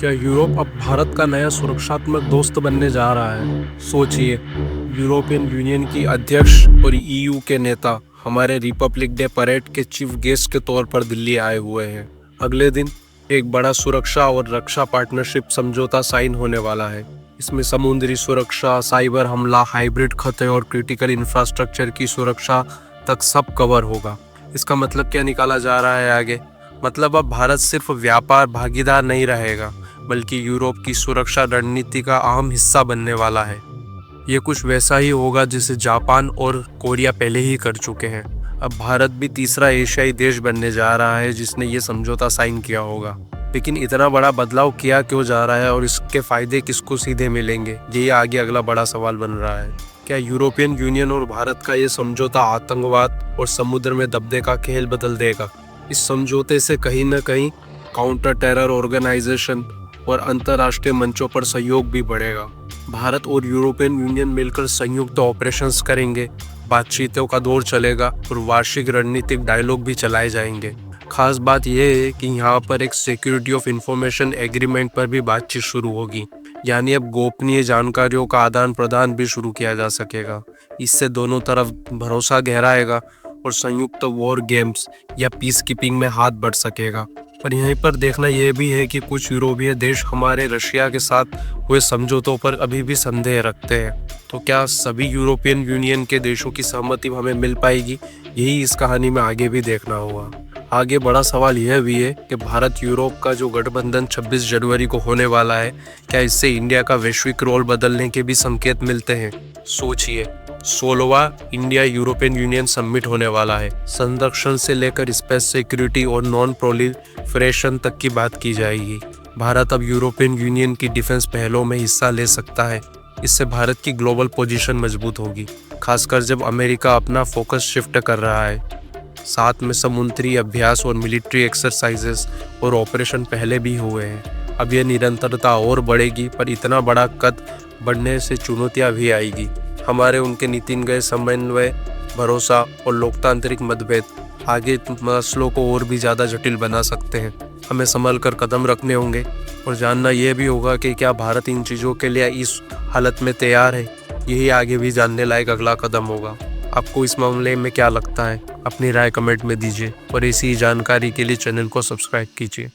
क्या यूरोप अब भारत का नया सुरक्षात्मक दोस्त बनने जा रहा है? सोचिए, यूरोपियन यूनियन की अध्यक्ष और ईयू के नेता हमारे रिपब्लिक डे परेड के चीफ गेस्ट के तौर पर दिल्ली आए हुए हैं। अगले दिन एक बड़ा सुरक्षा और रक्षा पार्टनरशिप समझौता साइन होने वाला है। इसमें समुद्री सुरक्षा, साइबर हमला, हाइब्रिड खतरे और क्रिटिकल इंफ्रास्ट्रक्चर की सुरक्षा तक सब कवर होगा। इसका मतलब क्या निकाला जा रहा है आगे? मतलब अब भारत सिर्फ व्यापार भागीदार नहीं रहेगा, बल्कि यूरोप की सुरक्षा रणनीति का अहम हिस्सा बनने वाला है। ये कुछ वैसा ही होगा जिसे जापान और कोरिया पहले ही कर चुके हैं। अब भारत भी तीसरा एशियाई देश बनने जा रहा है जिसने ये समझौता साइन किया होगा। लेकिन इतना बड़ा बदलाव किया क्यों जा रहा है और इसके फायदे किसको सीधे मिलेंगे, ये आगे अगला बड़ा सवाल बन रहा है। क्या यूरोपियन यूनियन और भारत का ये समझौता आतंकवाद और समुद्र में दबदबे का खेल बदल देगा? इस समझौते से कहीं न कहीं काउंटर टेरर ऑर्गेनाइजेशन और अंतर्राष्ट्रीय मंचों पर सहयोग भी बढ़ेगा। भारत और यूरोपियन यूनियन मिलकर संयुक्त ऑपरेशंस करेंगे, बातचीतों का दौर चलेगा और वार्षिक रणनीतिक डायलॉग भी चलाए जाएंगे। खास बात यह है कि यहाँ पर एक सिक्योरिटी ऑफ इंफॉर्मेशन एग्रीमेंट पर भी बातचीत शुरू होगी, यानी अब गोपनीय जानकारियों का आदान प्रदान भी शुरू किया जा सकेगा। इससे दोनों तरफ भरोसा गहराएगा और संयुक्त वॉर गेम्स या पीस कीपिंग में हाथ बढ़ सकेगा। पर यहीं पर देखना यह भी है कि कुछ यूरोपीय देश हमारे रशिया के साथ हुए समझौतों पर अभी भी संदेह रखते हैं। तो क्या सभी यूरोपियन यूनियन के देशों की सहमति हमें मिल पाएगी? यही इस कहानी में आगे भी देखना होगा। आगे बड़ा सवाल यह भी है कि भारत यूरोप का जो गठबंधन 26 जनवरी को होने वाला है, क्या इससे इंडिया का वैश्विक रोल बदलने के भी संकेत मिलते हैं? सोचिए, 16वां इंडिया यूरोपियन यूनियन समिट होने वाला है। संरक्षण से लेकर स्पेस सिक्योरिटी और नॉन प्रोलिफरेशन तक की बात की जाएगी। भारत अब यूरोपियन यूनियन की डिफेंस पहलों में हिस्सा ले सकता है। इससे भारत की ग्लोबल पोजीशन मजबूत होगी, खासकर जब अमेरिका अपना फोकस शिफ्ट कर रहा है। साथ में समुद्री अभ्यास और मिलिट्री एक्सरसाइजेस और ऑपरेशन पहले भी हुए हैं। अब यह निरंतरता और बढ़ेगी, पर इतना बड़ा कद बढ़ने से चुनौतियां भी आएगी। हमारे उनके नीतिगत समन्वय, भरोसा और लोकतांत्रिक मतभेद आगे मसलों को और भी ज़्यादा जटिल बना सकते हैं। हमें संभल कर कदम रखने होंगे और जानना यह भी होगा कि क्या भारत इन चीज़ों के लिए इस हालत में तैयार है। यही आगे भी जानने लायक अगला कदम होगा। आपको इस मामले में क्या लगता है? अपनी राय कमेंट में दीजिए और ऐसी जानकारी के लिए चैनल को सब्सक्राइब कीजिए।